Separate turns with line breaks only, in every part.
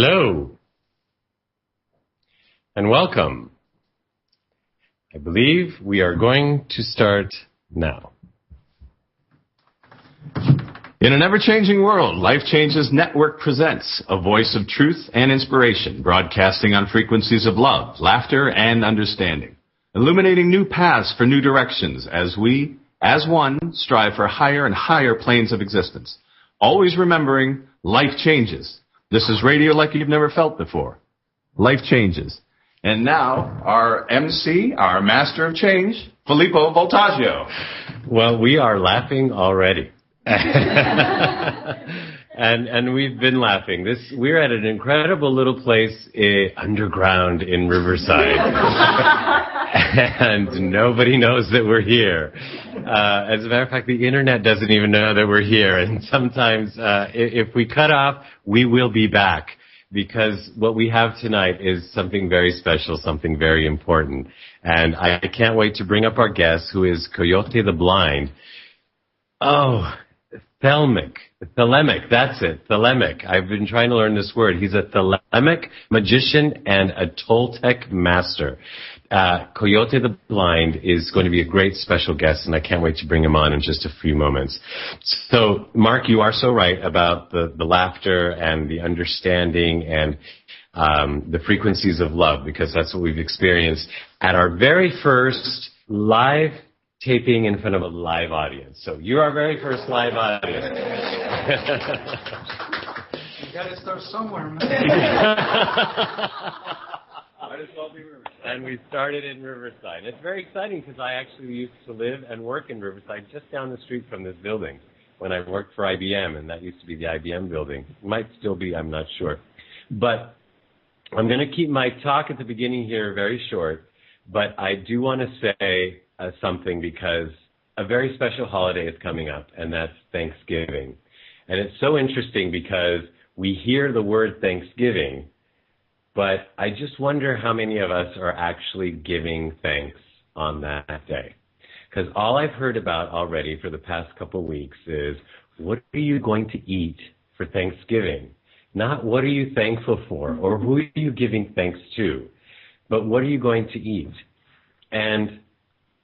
Hello, and welcome. I believe we are going to start now.
In an ever-changing world, Life Changes Network presents a voice of truth and inspiration, broadcasting on frequencies of love, laughter, and understanding, illuminating new paths for new directions as we, as one, strive for higher and higher planes of existence. Always remembering, life changes. This is radio like you've never felt before. Life changes. And now, our MC, our master of change, Filippo Voltaggio.
Well, we are laughing already. and we've been laughing. We're at an incredible little place underground in Riverside. And nobody knows that we're here. As a matter of fact, the internet doesn't even know that we're here. And sometimes if we cut off, we will be back. Because what we have tonight is something very special, something very important. And I can't wait to bring up our guest, who is Koyote the Blind. Oh, thelemic, that's it, thelemic. I've been trying to learn this word. He's a thelemic magician and a Toltec master. Koyote the Blind is going to be a great special guest, and I can't wait to bring him on in just a few moments. So, Mark, you are so right about the laughter and the understanding and the frequencies of love, because that's what we've experienced at our very first live taping in front of a live audience. So you're our very first live audience.
You got to start somewhere, man.
Might as well be Riverside. And we started in Riverside. It's very exciting because I actually used to live and work in Riverside just down the street from this building when I worked for IBM, and that used to be the IBM building. Might still be, I'm not sure. But I'm going to keep my talk at the beginning here very short, but I do want to say something, because a very special holiday is coming up, and that's Thanksgiving. And it's so interesting because we hear the word Thanksgiving, but I just wonder how many of us are actually giving thanks on that day. Because all I've heard about already for the past couple of weeks is, what are you going to eat for Thanksgiving? Not what are you thankful for or who are you giving thanks to, but what are you going to eat? And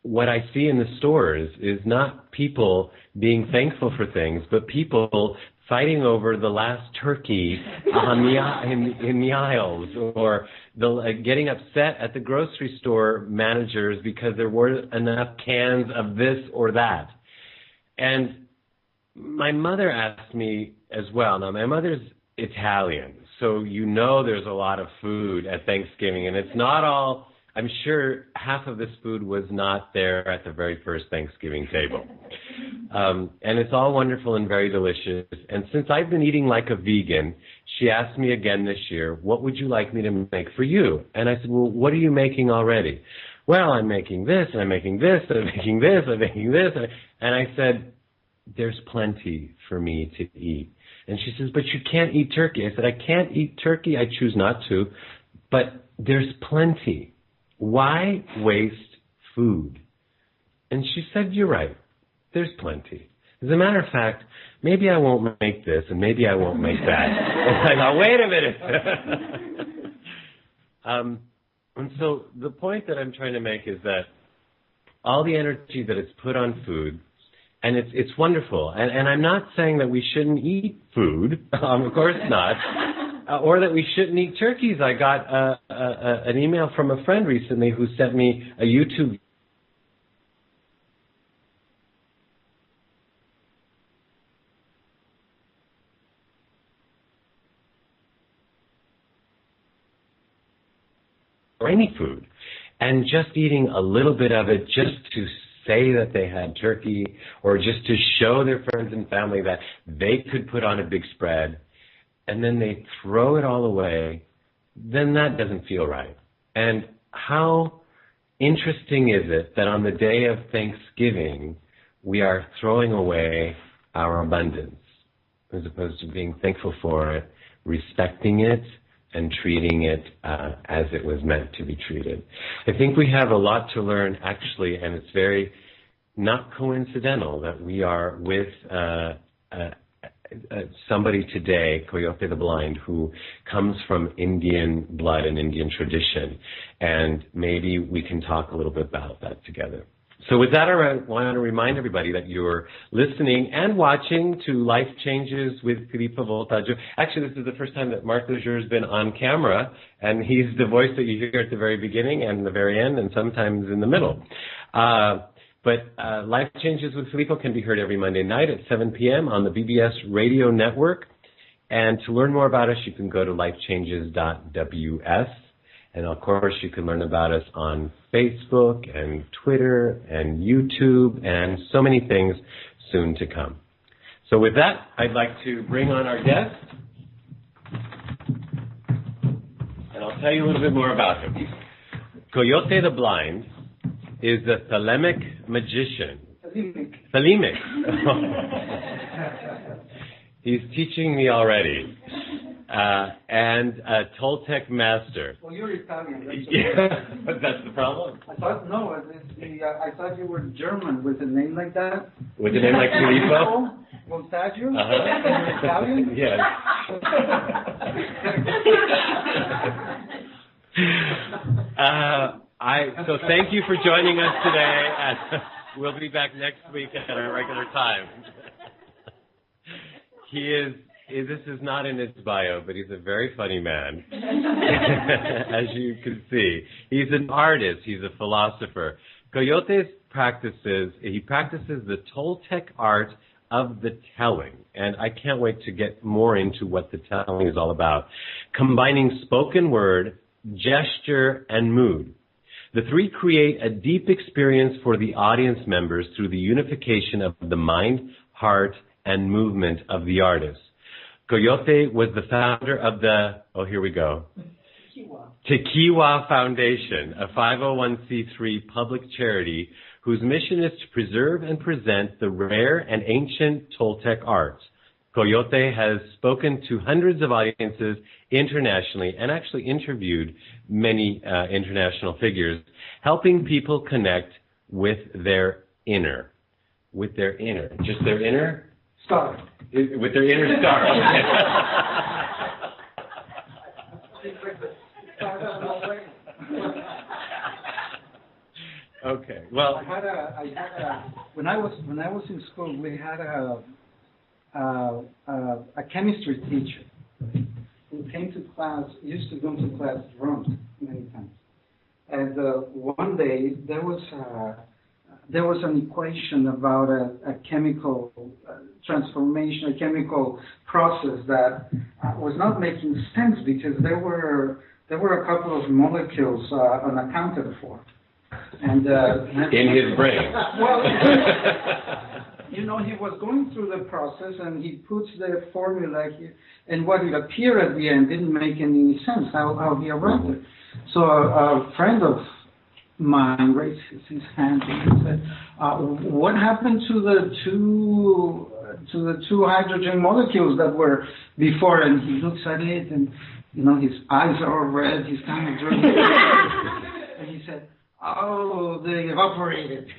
what I see in the stores is not people being thankful for things, but people fighting over the last turkey in the aisles, or getting upset at the grocery store managers because there weren't enough cans of this or that. And my mother asked me as well. Now, my mother's Italian, so there's a lot of food at Thanksgiving, and it's not all. I'm sure half of this food was not there at the very first Thanksgiving table. And it's all wonderful and very delicious. And since I've been eating like a vegan, she asked me again this year, what would you like me to make for you? And I said, well, what are you making already? Well, I'm making this, and I'm making this, and I'm making this, and I'm making this. And I said, there's plenty for me to eat. And she says, but you can't eat turkey. I said, I can't eat turkey. I choose not to. But there's plenty. Why waste food? And she said, you're right. There's plenty. As a matter of fact, maybe I won't make this, and maybe I won't make that. And I thought, wait a minute. And so the point that I'm trying to make is that all the energy that is put on food, and it's wonderful. And I'm not saying that we shouldn't eat food. Of course not. Or that we shouldn't eat turkeys. I got an email from a friend recently who sent me a YouTube or any food, and just eating a little bit of it just to say that they had turkey, or just to show their friends and family that they could put on a big spread, and then they throw it all away, then that doesn't feel right. And how interesting is it that on the day of Thanksgiving, we are throwing away our abundance, as opposed to being thankful for it, respecting it, and treating it as it was meant to be treated. I think we have a lot to learn, actually, and it's very not coincidental that we are with somebody today, Koyote the Blind, who comes from Indian blood and Indian tradition, and maybe we can talk a little bit about that together. So with that, I want to remind everybody that you're listening and watching to Life Changes with Filippo Voltaggio. Actually, this is the first time that Marc Lejeune has been on camera, and he's the voice that you hear at the very beginning and the very end and sometimes in the middle. But Life Changes with Filippo can be heard every Monday night at 7 p.m. on the BBS Radio Network. And to learn more about us, you can go to lifechanges.ws. And, of course, you can learn about us on Facebook and Twitter and YouTube and so many things soon to come. So with that, I'd like to bring on our guest. And I'll tell you a little bit more about him. Koyote the Blind is a Thelemic magician. Thelemic. He's teaching me already. And a Toltec master.
Well, you're Italian.
But that's the problem.
I thought you were German with a name like that.
With a name like Filippo?
Voltaggio?
You're
Italian?
Yes. So thank you for joining us today. And we'll be back next week at our regular time. This is not in his bio, but he's a very funny man, as you can see. He's an artist. He's a philosopher. Koyote practices the Toltec art of the telling, and I can't wait to get more into what the telling is all about, combining spoken word, gesture, and mood. The three create a deep experience for the audience members through the unification of the mind, heart, and movement of the artist. Koyote was the founder of the, Tequiwa Foundation, a 501c3 public charity whose mission is to preserve and present the rare and ancient Toltec arts. Koyote has spoken to hundreds of audiences internationally and actually interviewed many international figures, helping people connect with their inner. With their inner. Just their inner?
Star.
With their inner star. Okay. Well,
when I was in school, we had a chemistry teacher who came to class, used to go to class drunk many times. And one day there was an equation about a chemical transformation, a chemical process that was not making sense because there were a couple of molecules unaccounted for. And
in his brain.
Well, he was going through the process and he puts the formula here, and what it appeared at the end didn't make any sense how he arrived there. So a friend of mine raised his hand and said, "What happened to the two hydrogen molecules that were before?" And he looks at it, and his eyes are all red. He's kind of drinking, and he said, "Oh, they evaporated."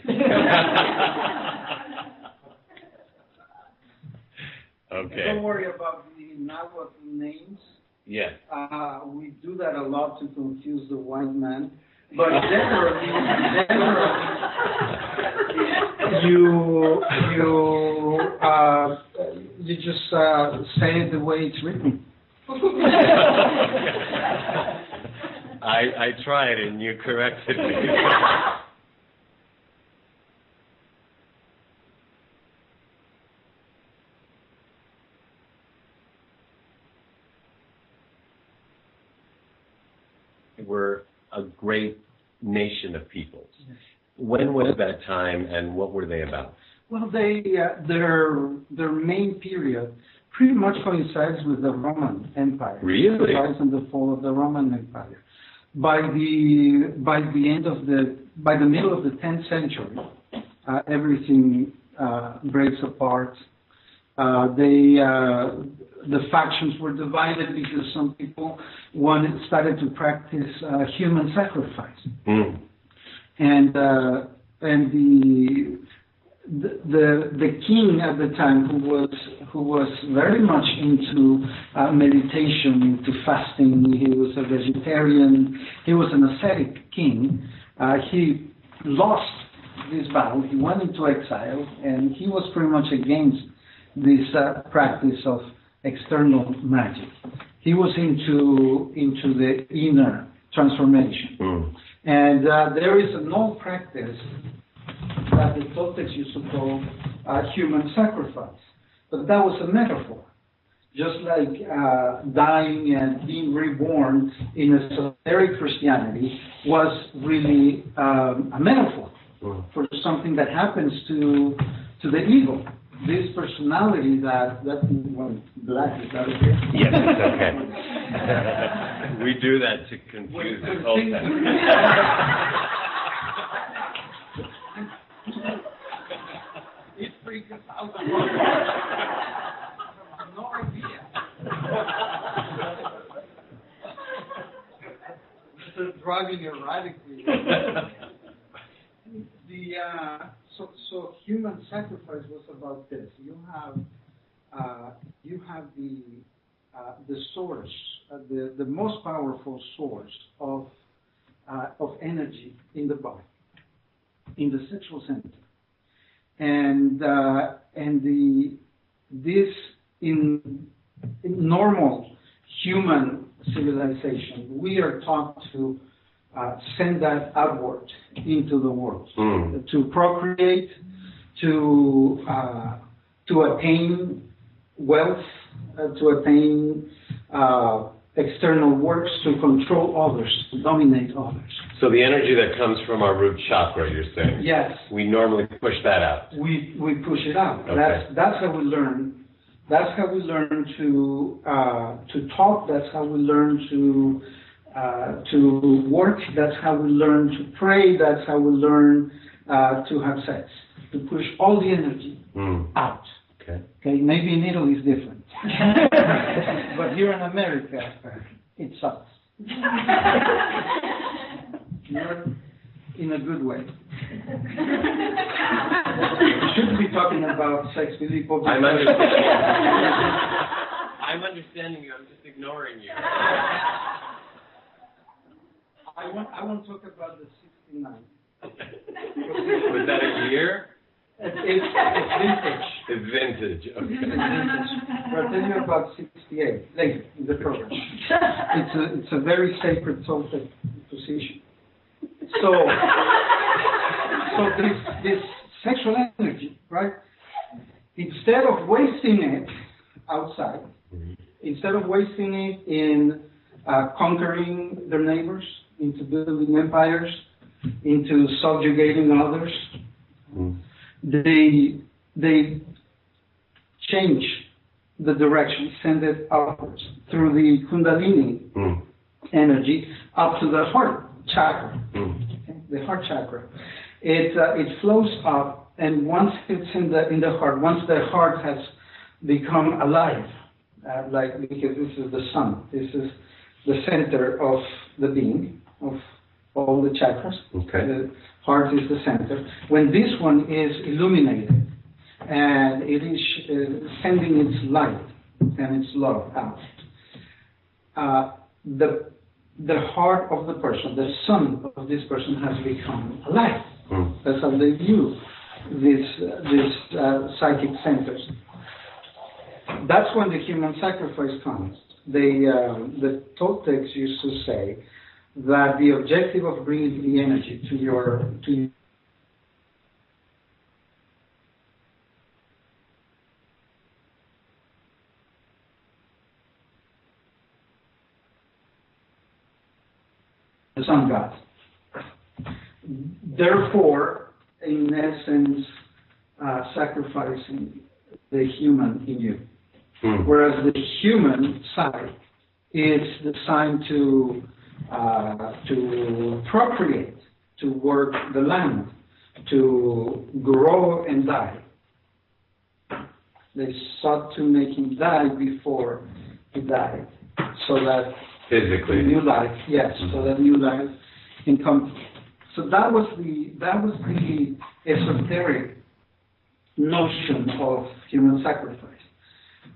Okay.
Don't worry about the Nahuatl names.
Yes.
We do that a lot to confuse the white man. But generally, you just say it the way it's written.
I tried and you corrected me. We're a great nation of peoples. When was that time and what were they about?
Well, their main period pretty much coincides with the Roman Empire.
Really?
The rise and the fall of the Roman Empire. By the middle of the 10th century, everything breaks apart. The factions were divided because some people started to practice human sacrifice, and the king at the time, who was very much into meditation, into fasting. He was a vegetarian. He was an ascetic king. He lost this battle. He went into exile, and he was pretty much against this practice of external magic. He was into the inner transformation. And there is an old practice that the Toltecs used to call human sacrifice. But that was a metaphor. Just like dying and being reborn in esoteric Christianity was really a metaphor for something that happens to the ego. This personality that went black, is that okay?
Yes, it's okay. We do that to confuse the Toltecs.
It freaks us out. I have no idea. Just driving erratically. So human sacrifice was about this. You have the source, the most powerful source of energy in the body, in the sexual center, and this in normal human civilization, we are taught to send that outward into the world, to procreate, to attain wealth, to attain external works, to control others, to dominate others.
So the energy that comes from our root chakra, you're saying?
Yes.
We normally push that out.
We push it out.
Okay.
That's how we learn. That's how we learn to talk. That's how we learn to work. That's how we learn to pray. That's how we learn to have sex. To push all the energy out.
Okay.
Maybe in Italy it's different, but here in America, it sucks. You're in a good way. We shouldn't be talking about sex with people.
I'm understanding. I'm understanding you. I'm just ignoring you.
I want to talk about the 69.
Was that a year?
It's vintage.
It's vintage. Okay.
It's vintage. But I'll tell you about 68 later in the program. It's a very sacred Toltec position. So this sexual energy, right? Instead of wasting it outside, instead of wasting it in conquering their neighbors, into building empires, into subjugating others, they change the direction, send it upwards through the Kundalini energy up to the Heart Chakra. The Heart Chakra. It flows up, and once it's in the heart, once the heart has become alive, because this is the sun, this is the center of the being, of all the chakras.
Okay.
The heart is the center. When this one is illuminated, and it is sending its light and its love out, the heart of the person, the sun of this person has become alive. That's how they view these psychic centers. That's when the human sacrifice comes. The Toltecs used to say that the objective of bringing the energy to your the sun god. Therefore, in essence, sacrificing the human in you. Whereas the human side is designed to procreate, to work the land, to grow and die. They sought to make him die before he died, so that
physically
new life, yes, so that new life can come. So that was the esoteric notion of human sacrifice.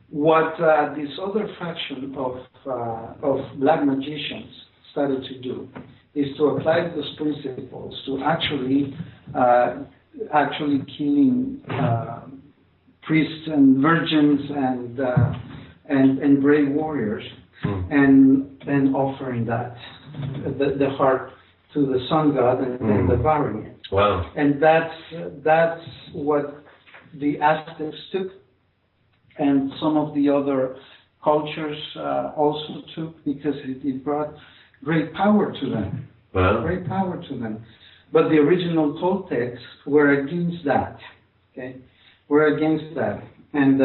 What this other faction of black magicians started to do is to apply those principles to actually killing priests and virgins and brave warriors, and offering that the heart to the sun god and devouring it.
Wow!
And that's what the Aztecs took, and some of the other cultures also took, because it brought great power to them.
Wow.
Great power to them. But the original Toltecs were against that. Okay, were against that, and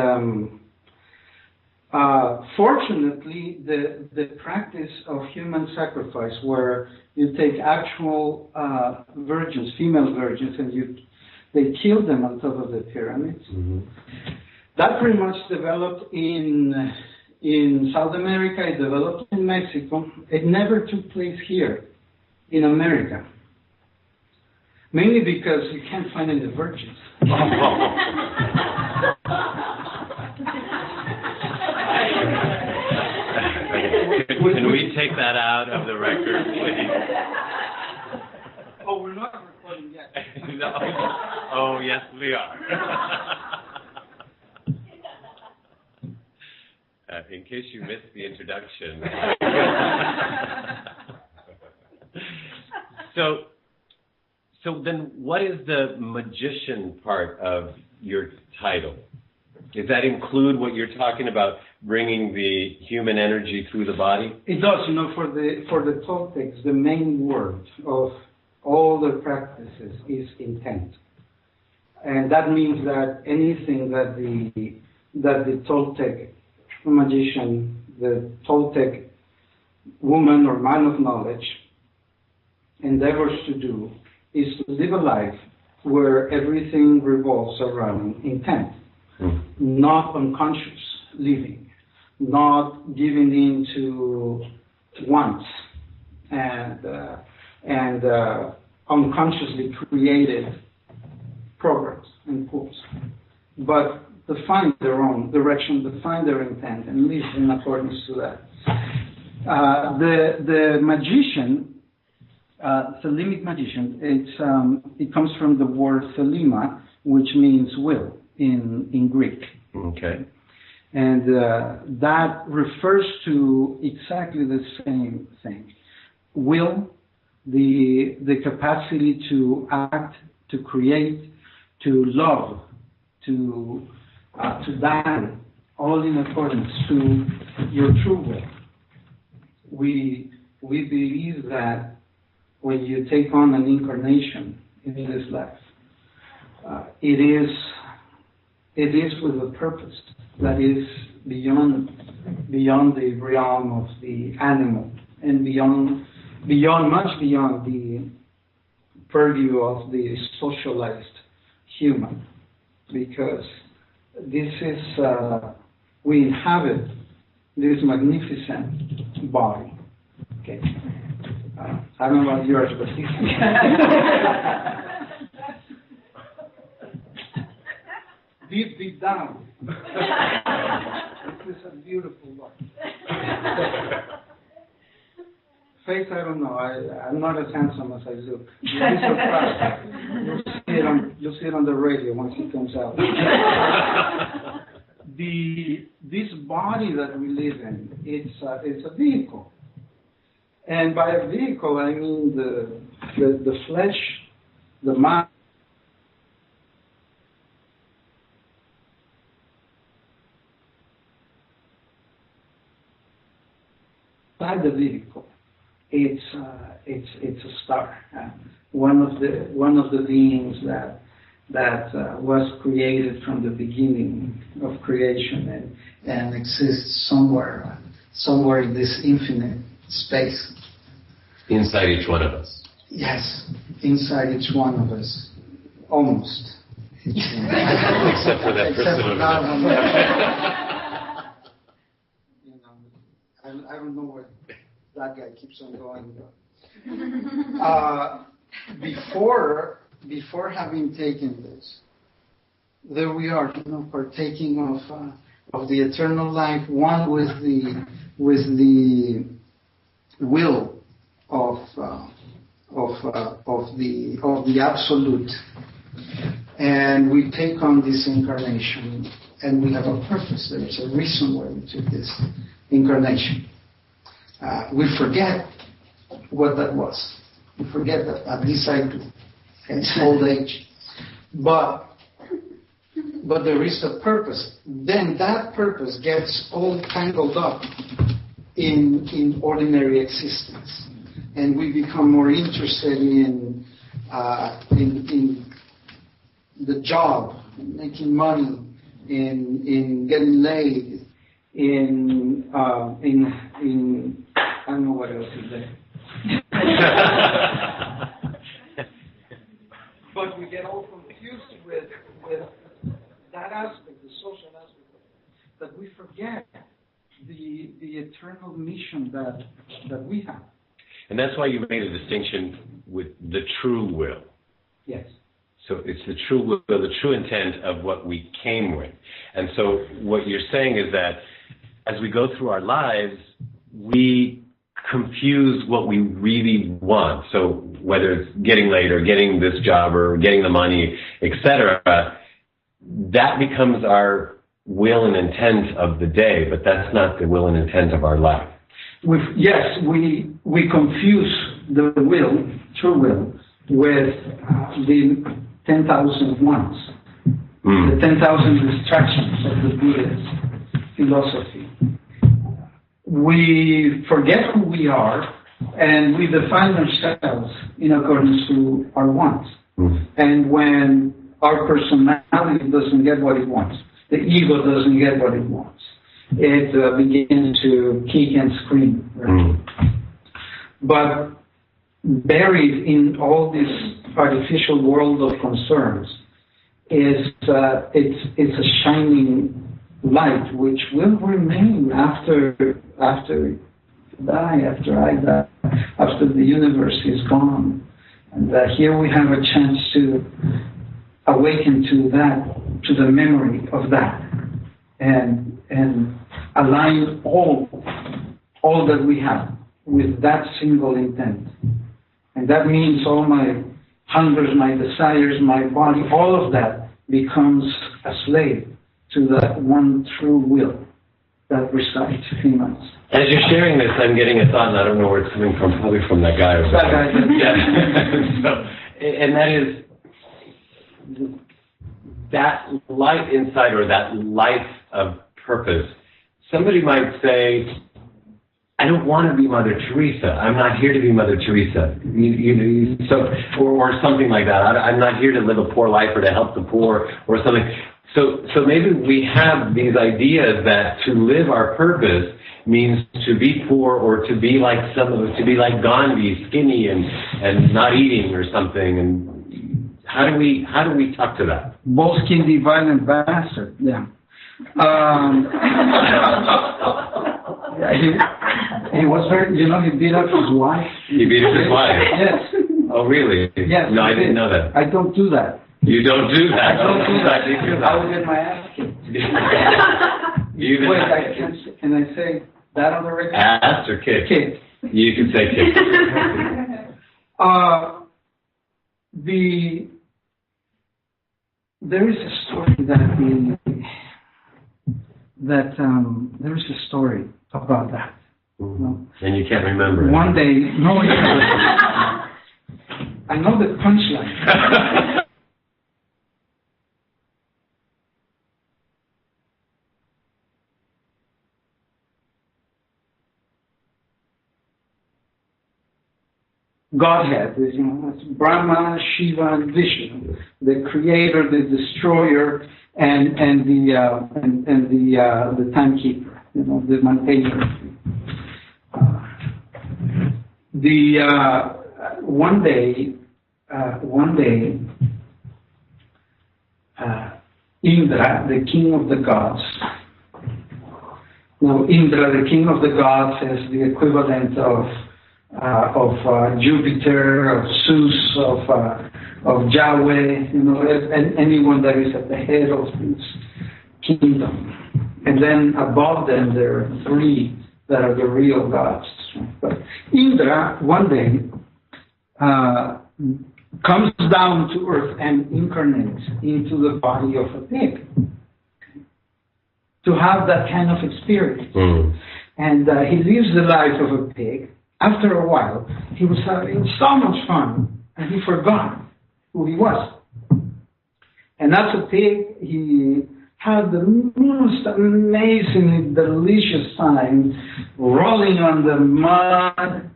fortunately, the practice of human sacrifice, where you take actual virgins, female virgins, and they kill them on top of the pyramids. That pretty much developed in South America. It developed in Mexico. It never took place here in America, mainly because you can't find any virgins.
Can we take that out of the record, please?
Oh, we're not recording yet.
No. Oh, yes, we are. In case you missed the introduction. So then what is the magician part of your title? Does that include what you're talking about, bringing the human energy through the body?
It does. For the Toltecs, the main word of all the practices is intent, and that means that anything that the Toltec magician, the Toltec woman or man of knowledge, endeavors to do is to live a life where everything revolves around intent. Not unconscious living, not giving in to wants and unconsciously created programs and pulls, but to find their own direction, to find their intent, and live in accordance to that. The magician, Thelemic magician, it comes from the word thelema, which means will in Greek.
Okay.
And that refers to exactly the same thing. Will, the capacity to act, to create, to love, to die, all in accordance to your true will. We believe that when you take on an incarnation in this life, it is with a purpose that is beyond the realm of the animal, and much beyond the purview of the socialized human, because this is we inhabit this magnificent body. Okay, I don't know about yours, but deep down, this is a beautiful look. Face, I don't know. I'm not as handsome as I look. You'll be surprised. You'll see it on the radio once it comes out. This body that we live in, it's a vehicle. And by a vehicle, I mean the flesh, the mind. Inside the vehicle, it's a star, one of the beings that was created from the beginning of creation and exists somewhere in this infinite space.
Inside each one of us.
Yes, inside each one of us, almost.
Except for that person over there.
I don't know where that guy keeps on going. Before having taken there we are, partaking of the eternal life, one with the will of the absolute, and we take on this incarnation, and we have a purpose. There is a reason why we took this incarnation. We forget what that was. We forget that, at least I do. It's old age. But there is a purpose. Then that purpose gets all tangled up in ordinary existence, and we become more interested in the job, in making money, in getting laid, in I don't know what else is there. But we get all confused with that aspect, the social aspect, that we forget the eternal mission that we have.
And that's why you made a distinction with the true will.
Yes.
So it's the true will, the true intent of what we came with. And so what you're saying is that as we go through our lives, we confuse what we really want. So whether it's getting laid or getting this job or getting the money, etc., that becomes our will and intent of the day, but that's not the will and intent of our life.
We confuse the will, true will, with the 10,000 wants, the 10,000 distractions of the Buddhist philosophy. We forget who we are, and we define ourselves in accordance to our wants. And when our personality doesn't get what it wants, the ego doesn't get what it wants, it begins to kick and scream. Right? But buried in all this artificial world of concerns is it's a shining light which will remain after I die, after the universe is gone. And here we have a chance to awaken to the memory of that, and align all that we have with that single intent. And that means all my hungers, my desires, my body, all of that becomes a slave to that one true will that resides in us.
As you're sharing this, I'm getting a thought, and I don't know where it's coming from, probably from that guy. Or
that guy.
And that is that light inside, or that life of purpose. Somebody might say, I don't want to be Mother Teresa. I'm not here to be Mother Teresa. Or something like that. I'm not here to live a poor life or to help the poor or something. So maybe we have these ideas that to live our purpose means to be poor, or to be like to be like Gandhi, skinny and not eating or something. And how do we talk to that?
Both-skin, violent bastard. Yeah. He was very, he beat up his wife.
He beat up his wife?
Yes.
Oh, really?
Yes.
No, I didn't know that.
I don't do that.
You don't do that?
I don't do that. I will get my ass kicked. Wait, can I say that on the record?
Ass or kick?
Kick.
You can say kick.
There is a story there is a story about that.
And you can't remember it.
One day, no, I know the punchline. Godhead, it's Brahma, Shiva, and Vishnu, the creator, the destroyer, and the timekeeper, the maintainer. One day, Indra, the king of the gods. Now, Indra, the king of the gods, is the equivalent of Jupiter, of Zeus, of Yahweh, and anyone that is at the head of this kingdom. And then above them there are three that are the real gods. But Indra one day comes down to earth and incarnates into the body of a pig to have that kind of experience. And he lives the life of a pig. After a while, he was having so much fun, and he forgot who he was. And as a pig, he had the most amazingly delicious time rolling on the mud,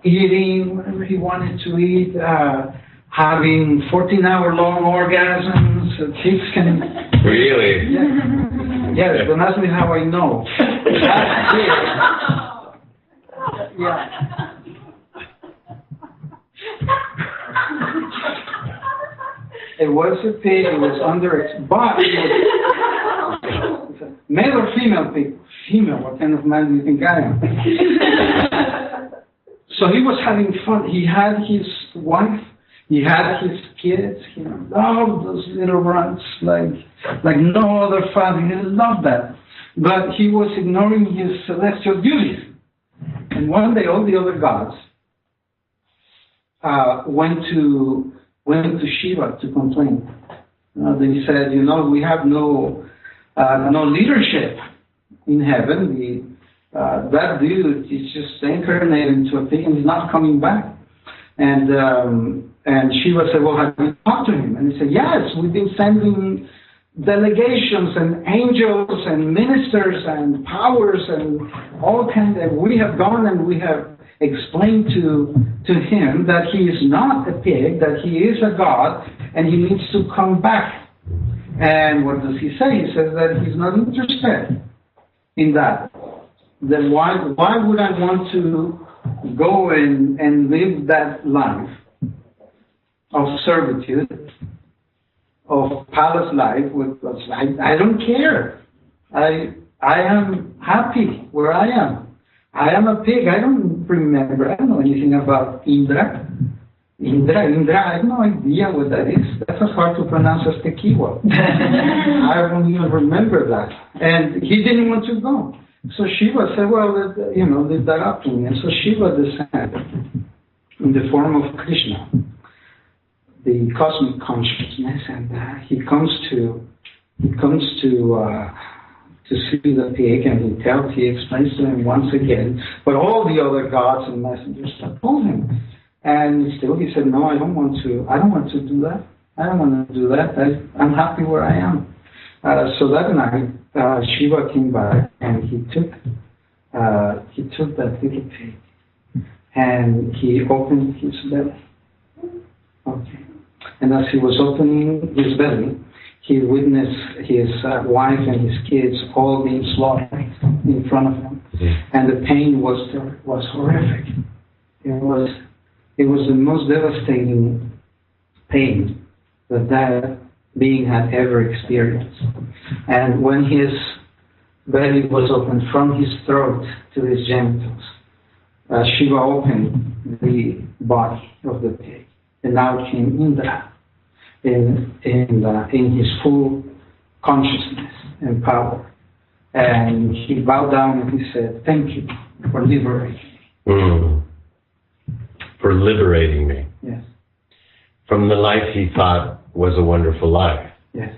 eating whatever he wanted to eat, having 14-hour-long orgasms. Pigs can...
Really?
Yes, don't ask me how I know. That's it. Yeah. It was a pig, it was under its body. Male or female pig? Female, what kind of man do you think I am? So he was having fun. He had his wife, he had his kids, he loved those little runs like no other father. He loved that. But he was ignoring his celestial duties. And one day all the other gods went to Shiva to complain. They said, we have no leadership in heaven. That dude is just incarnated into a pig and he's not coming back. And Shiva said, well, have you talked to him? And he said, yes, we've been sending delegations and angels and ministers and powers and all kinds of, we have gone and we have explained to him that he is not a pig, that he is a god, and he needs to come back. And what does he say? He says that he's not interested in that. Then why would I want to go and live that life of servitude, of palace life? I don't care. I am happy where I am. I am a pig. I don't remember. I don't know anything about Indra. Indra, I have no idea what that is. That's as hard to pronounce as tequila. I don't even remember that. And he didn't want to go. So Shiva said, well, leave that up to me. And so Shiva descended in the form of Krishna, the cosmic consciousness, and he comes to see the pig, and he explains to him once again. But all the other gods and messengers told him, and still he said, no, I don't want to do that. I don't want to do that. I'm happy where I am. So that night, Shiva came back, and he took that little pig, and he opened his belly. Okay. And as he was opening his belly, he witnessed his wife and his kids all being slaughtered in front of him, and the pain was horrific. It was the most devastating pain that being had ever experienced. And when his belly was opened from his throat to his genitals, Shiva opened the body of the pig, and out came Indra in his full consciousness and power. And he bowed down and he said, thank you for liberating me.
For liberating me.
Yes.
From the life he thought was a wonderful life.
Yes.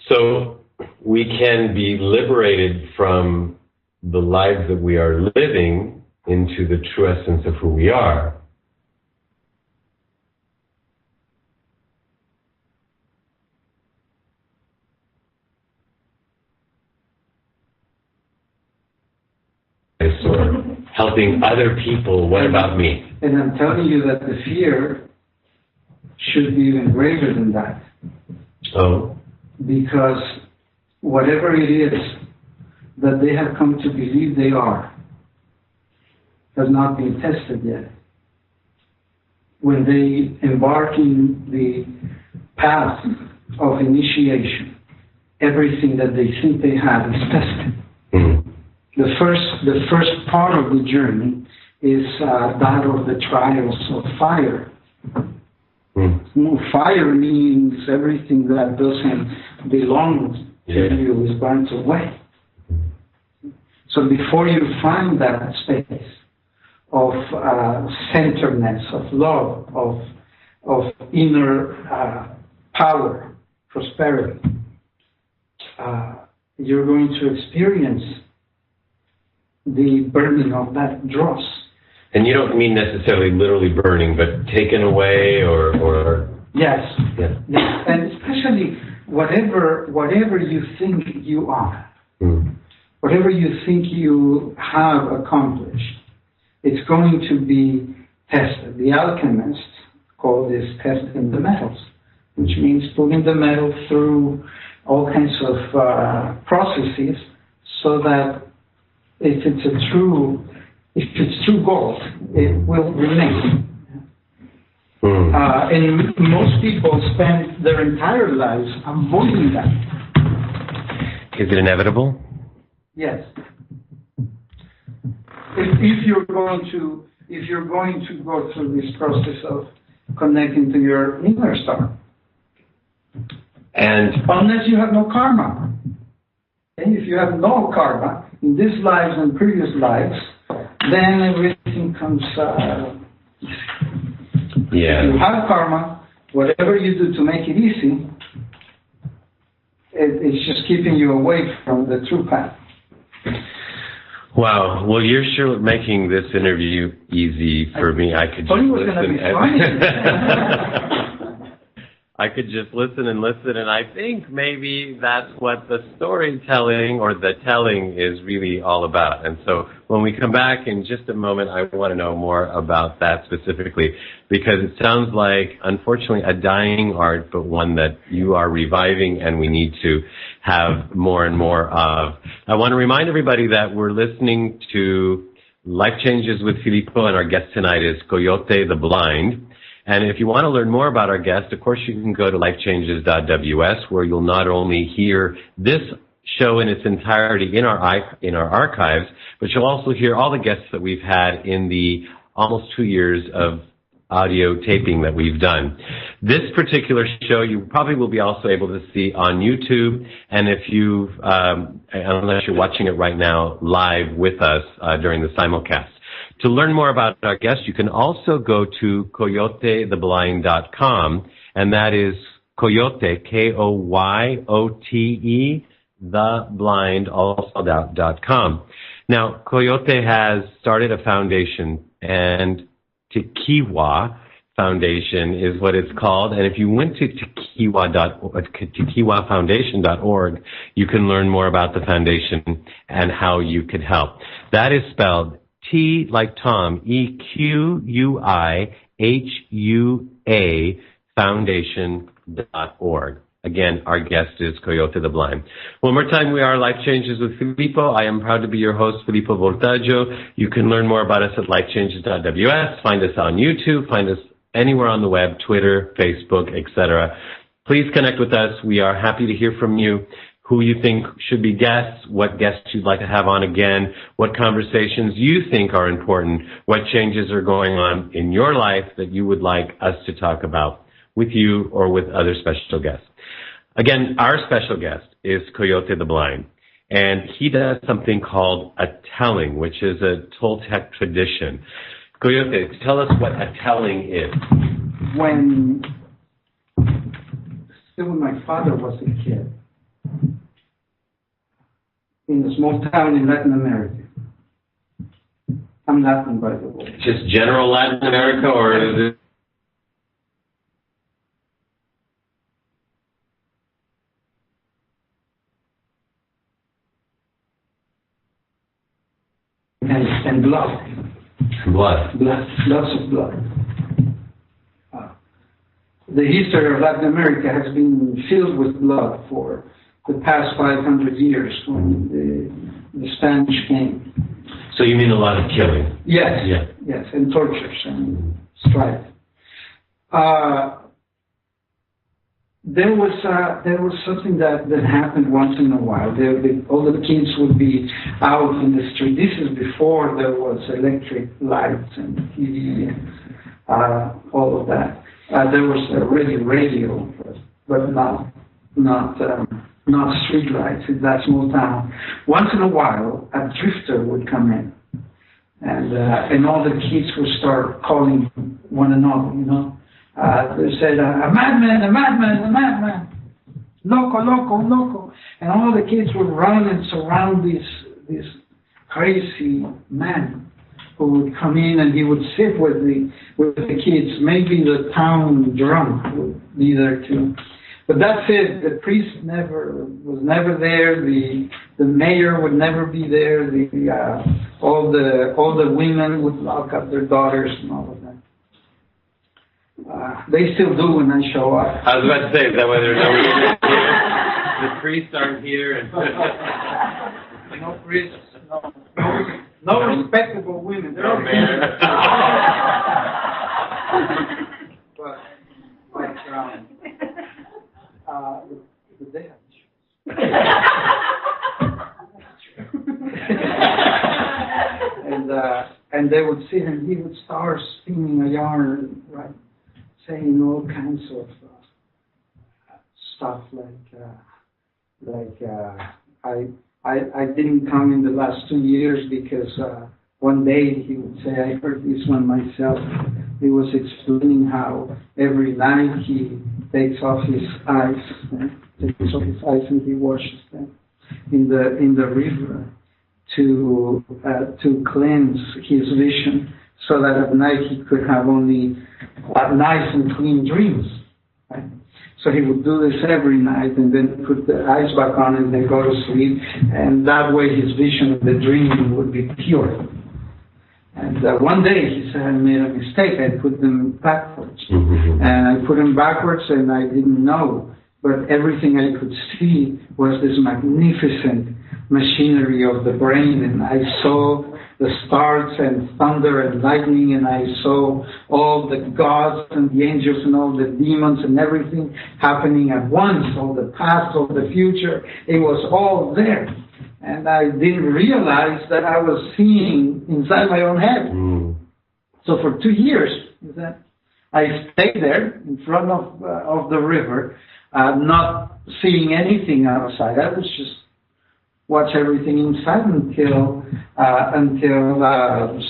So we can be liberated from the life that we are living into the true essence of who we are. Or helping other people, what about me?
And I'm telling you that the fear should be even greater than that.
Oh.
Because whatever it is that they have come to believe they are has not been tested yet. When they embark in the path of initiation, everything that they think they have is tested. The first part of the journey is that of the trials of fire. Fire means everything that doesn't belong to you is burnt away. So before you find that space of centeredness, of love, of inner power, prosperity, you're going to experience the burning of that dross.
And you don't mean necessarily literally burning, but taken away or
Yes.
Yeah.
Yes. And especially whatever you think you are, whatever you think you have accomplished, it's going to be tested. The alchemists call this testing the metals, which means putting the metal through all kinds of processes so that if it's true gold, it will remain. And most people spend their entire lives avoiding that.
Is it inevitable?
Yes. If you're going to go through this process of connecting to your inner star,
and
unless you have no karma, and if you have no karma in this lives and previous lives, then everything comes easy.
Yeah.
If you have karma, whatever you do to make it easy, it's just keeping you away from the true path.
Wow. Well, you're sure making this interview easy for me. I could just listen. I could just listen, and I think maybe that's what the storytelling or the telling is really all about. And so when we come back in just a moment, I want to know more about that specifically, because it sounds like, unfortunately, a dying art, but one that you are reviving and we need to have more and more of. I want to remind everybody that we're listening to Life Changes with Filippo, and our guest tonight is Koyote the Blind. And if you want to learn more about our guest, of course, you can go to lifechanges.ws, where you'll not only hear this show in its entirety in our archives, but you'll also hear all the guests that we've had in the almost 2 years of audio taping that we've done. This particular show you probably will be also able to see on YouTube, and if you've, unless you're watching it right now live with us during the simulcast. To learn more about our guest, you can also go to coyotetheblind.com, and that is Koyote, K-O-Y-O-T-E, theblind, also.com. Now, Koyote has started a foundation, and Tequiwa Foundation is what it's called. And if you went to tequiwafoundation.org, you can learn more about the foundation and how you could help. That is spelled T like Tom, EQUIHUA foundation.org. Again, our guest is Koyote the Blind. One more time, we are Life Changes with Filippo. I am proud to be your host, Filippo Voltaggio. You can learn more about us at lifechanges.ws. Find us on YouTube. Find us anywhere on the web, Twitter, Facebook, etc. Please connect with us. We are happy to hear from you. Who you think should be guests, what guests you'd like to have on again, what conversations you think are important, what changes are going on in your life that you would like us to talk about with you or with other special guests. Again, our special guest is Koyote the Blind, and he does something called a telling, which is a Toltec tradition. Koyote, tell us what a telling is.
Still when my father was a kid, in a small town in Latin America. I'm Latin, by the way.
Just general Latin America, or is it?
And blood. Lots of blood. The history of Latin America has been filled with blood for the past 500 years when the Spanish came.
So you mean a lot of killing?
Yes.
Yeah.
Yes, and tortures and strife. there was something that happened once in a while. All the kids would be out in the street. This is before there was electric lights and TV and all of that. There was already radio, but not street lights in that small town. Once in a while, a drifter would come in, and all the kids would start calling one another, you know. They said, a madman, a madman, a madman, loco, loco, loco. And all the kids would run and surround this crazy man who would come in, and he would sit with the kids. Maybe the town drunk would be there too. But that's it. The priest was never there. The mayor would never be there. All the women would lock up their daughters and all of that. They still do when I show up.
I was about to say, is that why there's no women here? The priests aren't here. And
no priests, no respectable women. They're all here. But they have and they would sit and he would start spinning a yarn, right, saying all kinds of stuff I didn't come in the last 2 years because one day he would say, I heard this one myself. He was explaining how every night he takes off his eyes, and he washes them in the river to cleanse his vision, so that at night he could have only nice and clean dreams. Right? So he would do this every night, and then put the eyes back on and then go to sleep, and that way his vision of the dream would be pure. And one day he said, I made a mistake. I put them backwards. And I put them backwards, and I didn't know. But everything I could see was this magnificent machinery of the brain. And I saw the stars and thunder and lightning, and I saw all the gods and the angels and all the demons and everything happening at once, all the past, all the future. It was all there. And I didn't realize that I was seeing inside my own head. So for 2 years, I stayed there in front of the river, not seeing anything outside. I was just watch everything inside until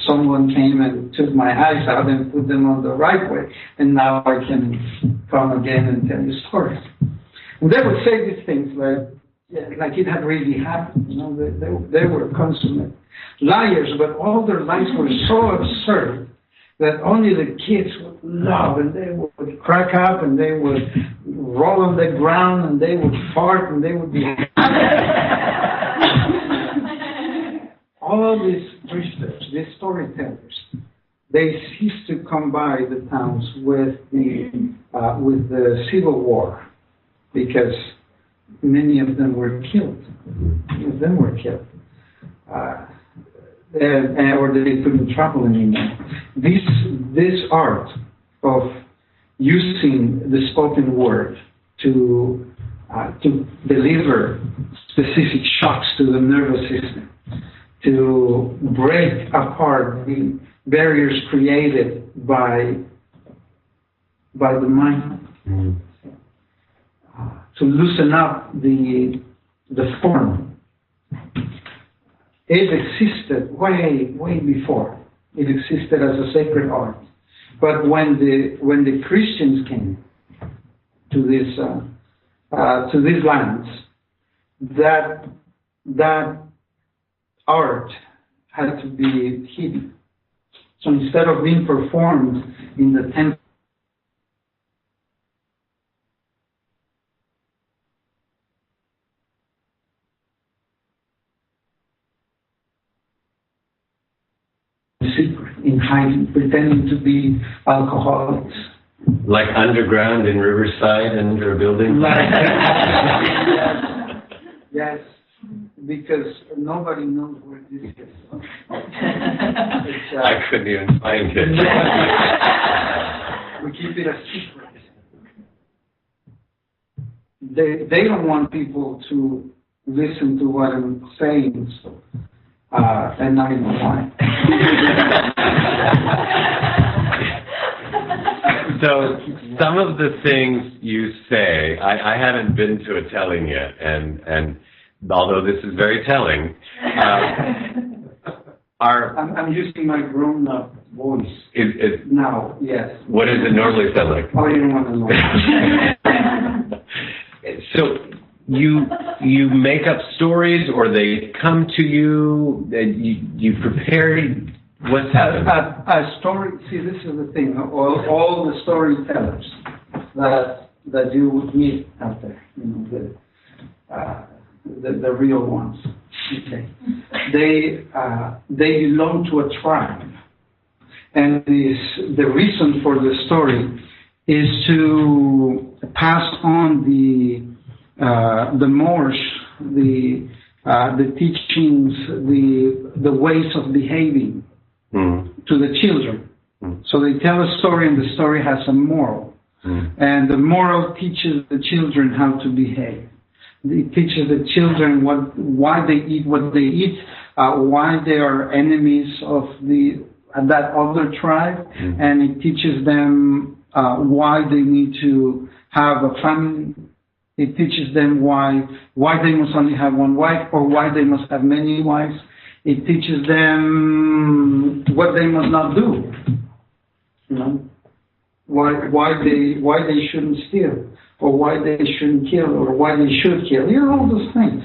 someone came and took my eyes out and put them on the right way. And now I can come again and tell you stories. And they would say these things like it had really happened. You know, they were consummate liars, but all their lies were so absurd that only the kids would love, and they would crack up, and they would roll on the ground, and they would fart, and they would be all these drifters, these storytellers, they ceased to come by the towns with the Civil War, because many of them were killed. Or they couldn't travel anymore. This art of using the spoken word to deliver specific shocks to the nervous system, to break apart the barriers created by the mind, to loosen up the form. It existed way before. It existed as a sacred art. But when the Christians came to these lands, that art had to be hidden. So instead of being performed in the temple, in hiding, pretending to be alcoholics.
Like underground in Riverside under a building?
Yes, because nobody knows where this is.
I couldn't even find it.
We keep it a secret. they don't want people to listen to what I'm saying, and I know why.
So some of the things you say, I haven't been to a telling yet, and although this is very telling,
I'm using my grown-up voice now. Yes.
What does it normally sound like?
Oh, you don't want to know.
So you make up stories, or they come to you, you prepare. What's happening?
A story. See, this is the thing. All the storytellers that you would meet out there, the real ones. Okay. They belong to a tribe, and the reason for the story is to pass on the mores, the teachings, the ways of behaving to the children. So they tell a story, and the story has a moral, and the moral teaches the children how to behave. It teaches the children why they eat what they eat, why they are enemies of that other tribe, and it teaches them why they need to have a family. It teaches them why they must only have one wife, or why they must have many wives. It teaches them what they must not do. Why they shouldn't steal, or why they shouldn't kill, or why they should kill. All those things.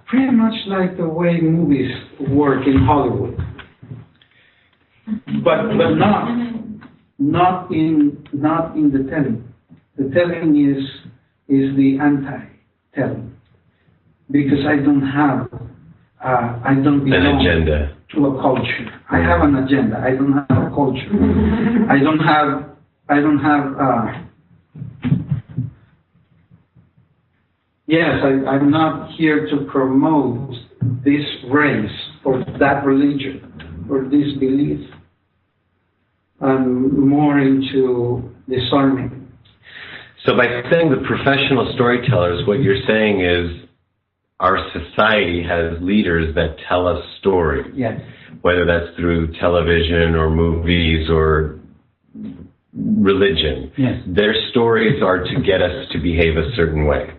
Pretty much like the way movies work in Hollywood. But not in the telling. The telling is the anti-telling, because I don't belong
an agenda
to a culture. I have an agenda. I don't have a culture. I don't have. Yes, I'm not here to promote this race or that religion or this belief. I'm more into disarming.
So by saying the professional storytellers, what you're saying is our society has leaders that tell us stories.
Yes.
Whether that's through television or movies or religion.
Yes.
Their stories are to get us to behave a certain way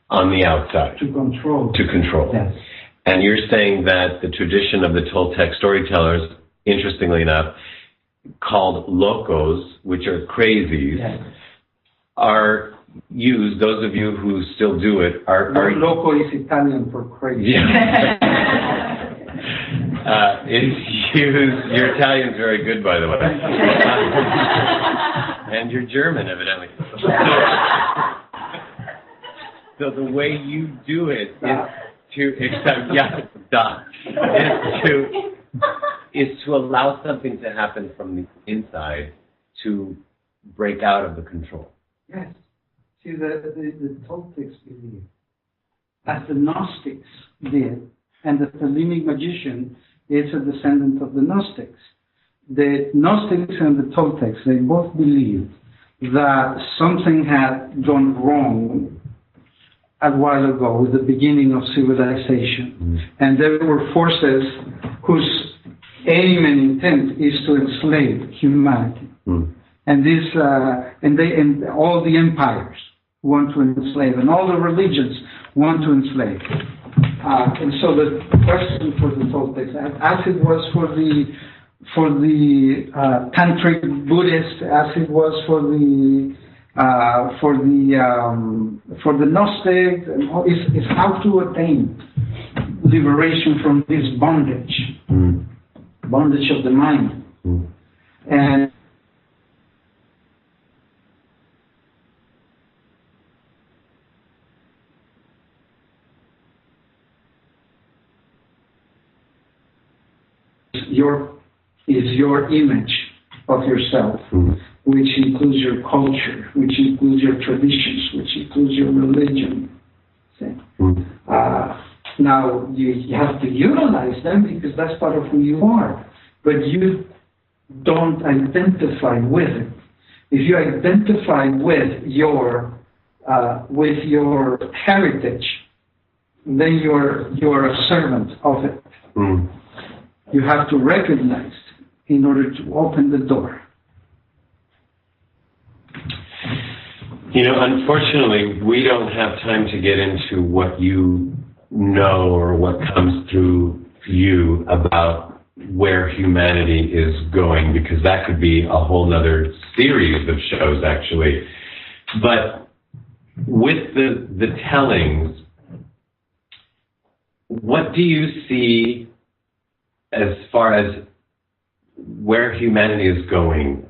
on the outside.
To control.
Yes. And you're saying that the tradition of the Toltec storytellers, interestingly enough, called locos, which are crazies,
yes,
are used, those of you who still do it, are
loco is Italian for crazy.
Yeah. It's used, your Italian's very good, by the way. And you're German, evidently. So the way you do it is to allow something to happen from the inside to break out of the control.
Yes. See, the Toltecs believe, as the Gnostics did, and the Hellenic magician is a descendant of the Gnostics. The Gnostics and the Toltecs, they both believed that something had gone wrong a while ago with the beginning of civilization. And there were forces whose aim and intent is to enslave humanity. And this, and all the empires want to enslave, and all the religions want to enslave. And so the question for the Toltecs, as it was for the tantric Buddhists, as it was for the Gnostics, is how to attain liberation from this bondage of the mind. And your image of yourself, which includes your culture, which includes your traditions, which includes your religion. Now, you have to utilize them because that's part of who you are, but you don't identify with it. If you identify with your with your heritage, then you're a servant of it.
Mm.
You have to recognize in order to open the door.
You know, unfortunately, we don't have time to get into what you know or what comes through you about where humanity is going, because that could be a whole nother series of shows, actually. But with the tellings, what do you see as far as where humanity is going?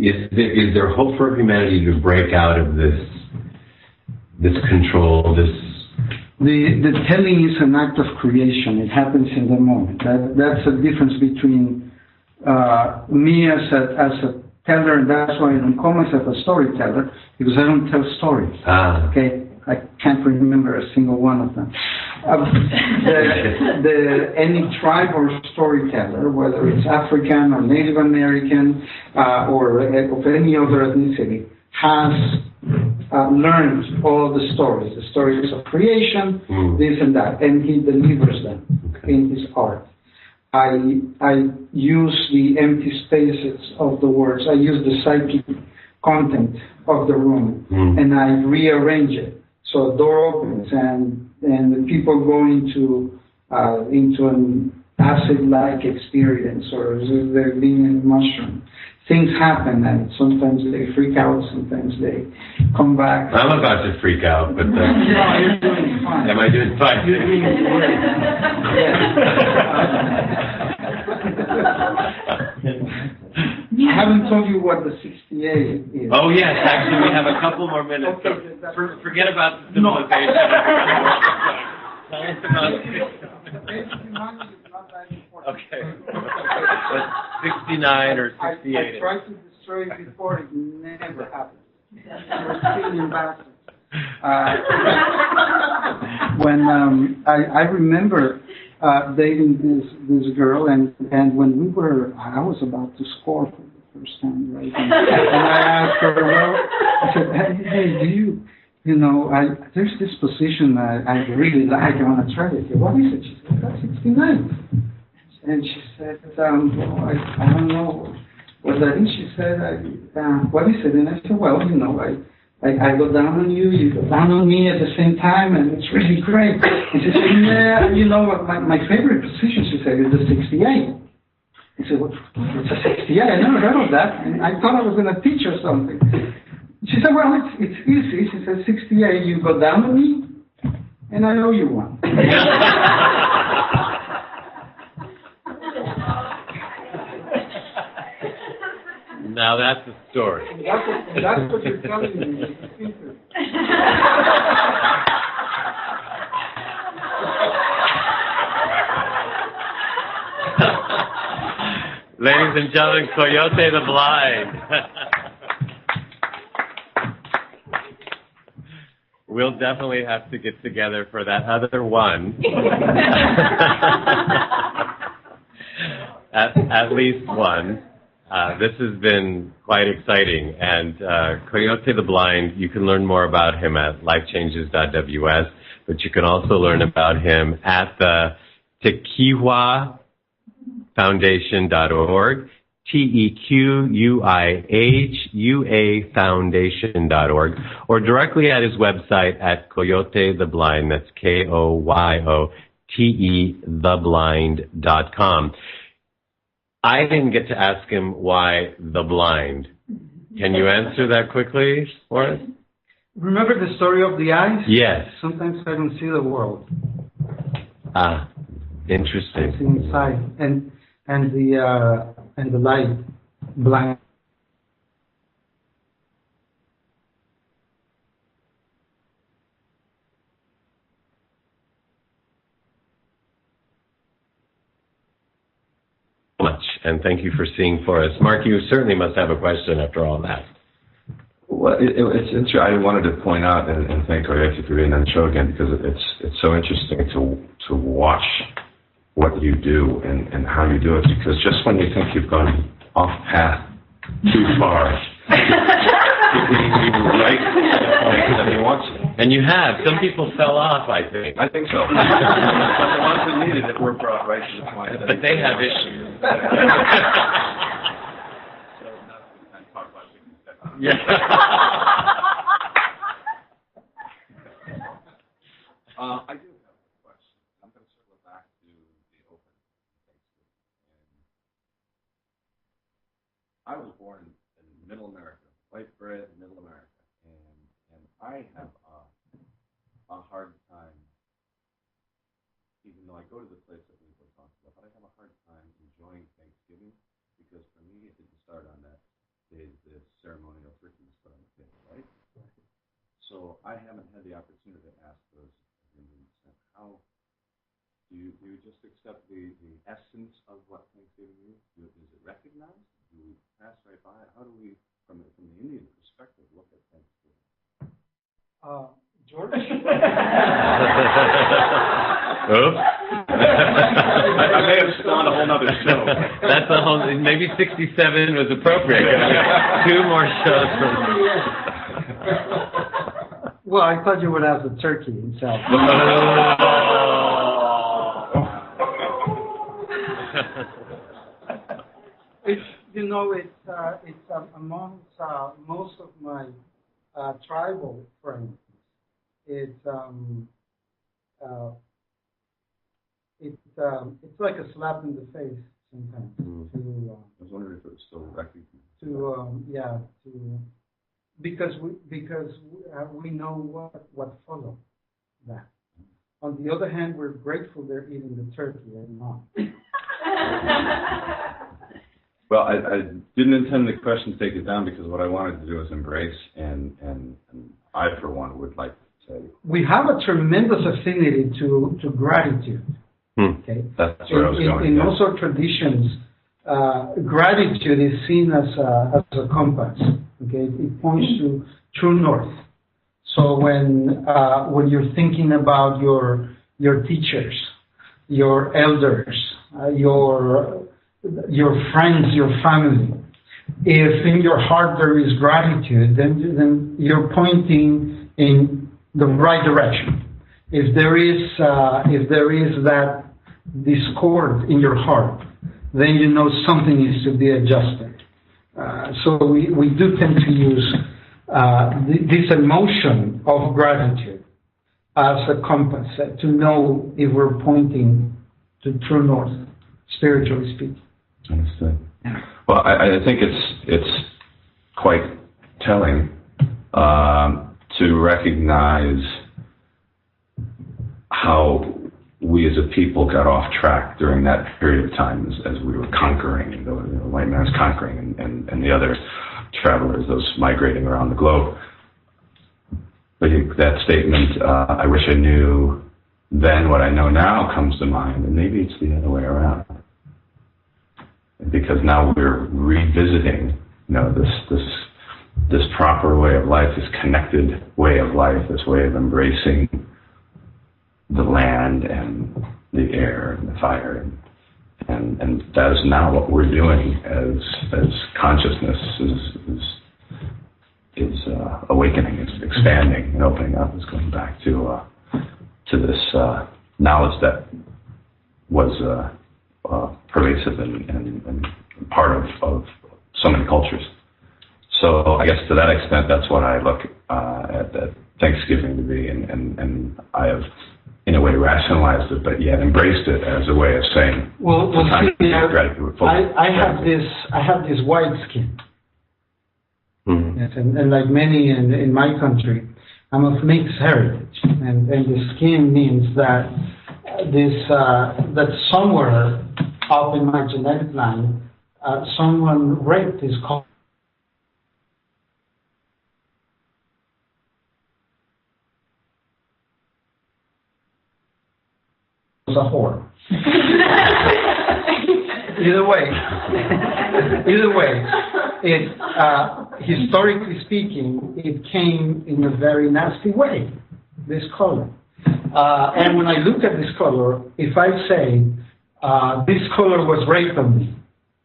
Is there hope for humanity to break out of this control,
The telling is an act of creation. It happens in the moment. That's the difference between me as a teller, and that's why I don't call myself a storyteller, because I don't tell stories. Okay, I can't remember a single one of them. Any tribe or storyteller, whether it's African or Native American or of any other ethnicity, has learned all the stories of creation, this and that, and he delivers them in his art. I use the empty spaces of the words. I use the psychic content of the room, and I rearrange it. So a door opens, and the people go into an acid-like experience, or they're being in a mushroom. Things happen, and sometimes they freak out, sometimes they come back.
I'm about to freak out, but...
No, you're doing fine.
Am I doing fine?
You're doing great. I haven't told you what the 68 is.
Oh, yes, actually, we have a couple more minutes.
Okay,
So forget about the civilization. Tell us about... Okay. 69 or 68.
I tried to destroy it before, it never happened. I was feeling embarrassed. When I remember dating this girl, and when I was about to score for the first time, right? And I asked her, I said, hey, do you know, there's this position I really like, I want to try it. What is it? She said, that's 69. And she said, I don't know what that is. She said, what is it? And I said, well, you know, I go down on you, you go down on me at the same time, and it's really great. And she said, yeah, you know what, my favorite position, she said, is the 68. I said, well, it's a 68, I never heard of that. And I thought I was going to teach her something. She said, well, it's easy. She said, 68, you go down on me, and I owe you one.
Now that's a story.
That's what you're telling me.
Ladies and gentlemen, Koyote the Blind. We'll definitely have to get together for that other one. At least one. This has been quite exciting, and Koyote the Blind, you can learn more about him at lifechanges.ws, but you can also learn about him at the tequihuafoundation.org, TEQUIHUA foundation.org, or directly at his website at Koyote the Blind, that's KOYOTE theblind.com. I didn't get to ask him why the blind. Can you answer that quickly for us?
Remember the story of the eyes?
Yes.
Sometimes I don't see the world.
Ah, interesting.
I see inside, and the light blind.
Much, and thank you for seeing for us. Mark, you certainly must have a question after all that.
Well, it's interesting. I wanted to point out and thank Koyote for being on the show again, because it's so interesting to watch what you do and how you do it, because just when you think you've gone off path too far, right that he wants it.
And you have. Some people fell off, I think.
I think so. But the ones that needed it were brought right to the point.
But they have issues.
So now we can talk about E47.
Yeah.
I do have a question. I'm going to circle back to the open Thanksgiving. I was born in Middle America, white bread, Middle America, and I have a hard time, even though I go to the place that we were talking about, but I have a hard time enjoying Thanksgiving because for me it didn't start on that day the ceremonial turkey was put on the table, right? So I haven't had the opportunity to ask those Indians how do you just accept the essence of what Thanksgiving is? Is it recognized? Do we pass right by it? How do we, from the Indian perspective, look at Thanksgiving?
George?
Oops.
I may have spawned a whole other show.
That's a whole. Maybe 67 was appropriate. 2 more shows from.
Well, I thought you would ask the turkey itself. It's amongst most of my tribal friends. It's like a slap in the face sometimes.
I was wondering if it was still recognized.
Because we know what followed that. On the other hand, we're grateful they're eating the turkey and not.
Well, I didn't intend the question to take it down because what I wanted to do was embrace, and I, for one, would like to say...
We have a tremendous affinity to gratitude. Okay?
That's where I was going.
In most of traditions, gratitude is seen as a compass. Okay? It points to true north. So when you're thinking about your teachers, your elders, your friends, your family, if in your heart there is gratitude, then you're pointing in the right direction. If there is that discord in your heart, then you know something needs to be adjusted. So we do tend to use this emotion of gratitude as a compass to know if we're pointing to true north, spiritually speaking.
Understood. Well, I think it's quite telling to recognize how we as a people got off track during that period of time as we were conquering, the white man was conquering, and the other travelers, those migrating around the globe. But that statement, I wish I knew then what I know now, comes to mind, and maybe it's the other way around. Because now we're revisiting, this proper way of life, this connected way of life, this way of embracing the land and the air and the fire, and that is now what we're doing as consciousness is awakening, is expanding and opening up, is going back to this knowledge that was pervasive and part of so many cultures. So I guess to that extent, that's what I look at Thanksgiving to be, and I have, in a way, rationalized it, but yet embraced it as a way of saying,
I have this white skin. Mm-hmm. Yes, and like many in my country, I'm of mixed heritage, and the skin means that that somewhere up in my genetic line, someone raped his culture. A whore. Either way, it historically speaking, it came in a very nasty way. This color, and when I look at this color, if I say this color was raped on me,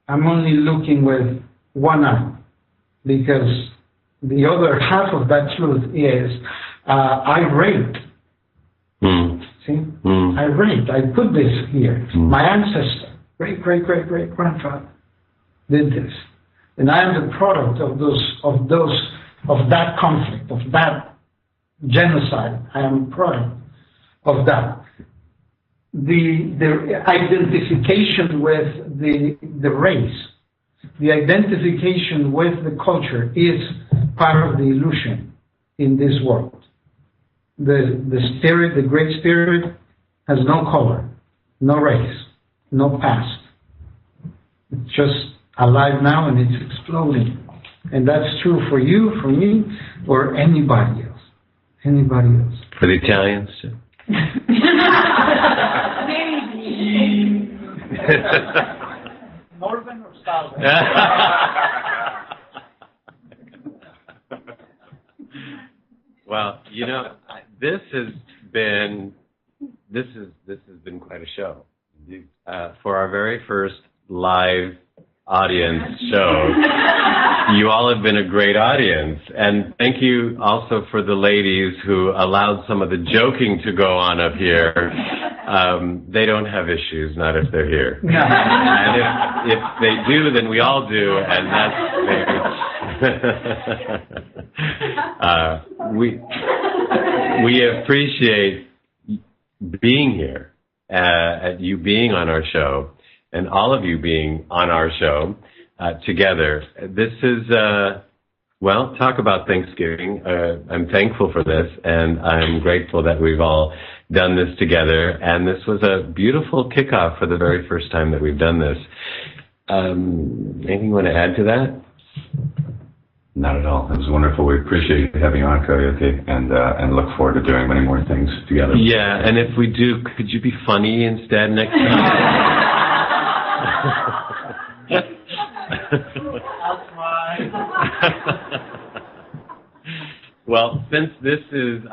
I'm only looking with one eye, because The other half of that truth is I raped. See? I raped. I put this here. My ancestor, great-great-great-great-grandfather did this. And I am the product of that conflict, of that genocide. I am a product of that. The identification with the race, the identification with the culture is part of the illusion in this world. The spirit, the great spirit, has no color, no race, no past. It's just alive now and it's exploding. And that's true for you, for me, or anybody else. Anybody else.
For the Italians, too.
Northern or Southern?
Well, this has been quite a show. For our very first live audience show, you all have been a great audience, and thank you also for the ladies who allowed some of the joking to go on up here. They don't have issues, not if they're here. No. And if they do, then we all do, and that's maybe. We appreciate being here, you being on our show, and all of you being on our show together. This is, talk about Thanksgiving. I'm thankful for this, and I'm grateful that we've all done this together. And this was a beautiful kickoff for the very first time that we've done this. Anything you want to add to that?
Not at all. It was wonderful. We appreciate having you on, Koyote, and look forward to doing many more things together.
Yeah, and if we do, could you be funny instead next time? Well, since this is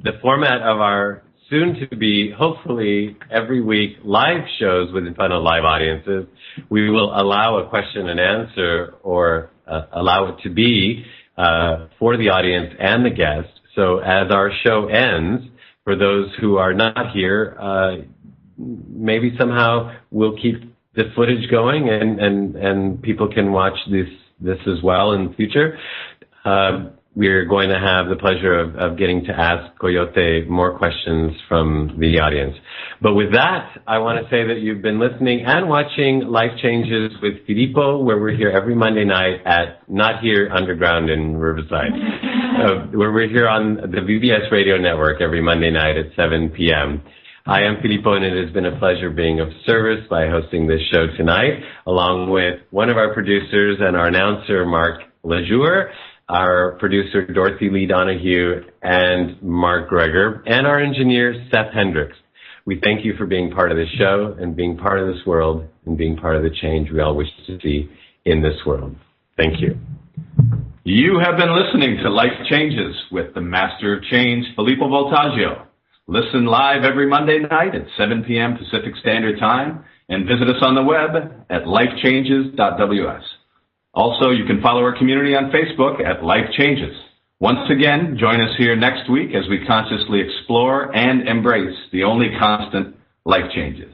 the format of our soon-to-be, hopefully, every week live shows with in front of live audiences, we will allow a question and answer, or allow it to be for the audience and the guest. So as our show ends, for those who are not here, maybe somehow we'll keep the footage going, and people can watch this as well in the future. We're going to have the pleasure of getting to ask Koyote more questions from the audience. But with that, I want to say that you've been listening and watching Life Changes with Filippo, where we're here every Monday night not here underground in Riverside, where we're here on the VBS radio network every Monday night at 7 p.m. I am Filippo, and it has been a pleasure being of service by hosting this show tonight, along with one of our producers and our announcer, Mark Lejour, our producer, Dorothy Lee Donahue, and Mark Greger, and our engineer, Seth Hendricks. We thank you for being part of this show and being part of this world and being part of the change we all wish to see in this world. Thank you.
You have been listening to Life Changes with the Master of Change, Filippo Voltaggio. Listen live every Monday night at 7 p.m. Pacific Standard Time, and visit us on the web at lifechanges.ws. Also, you can follow our community on Facebook at Life Changes. Once again, join us here next week as we consciously explore and embrace the only constant, life changes.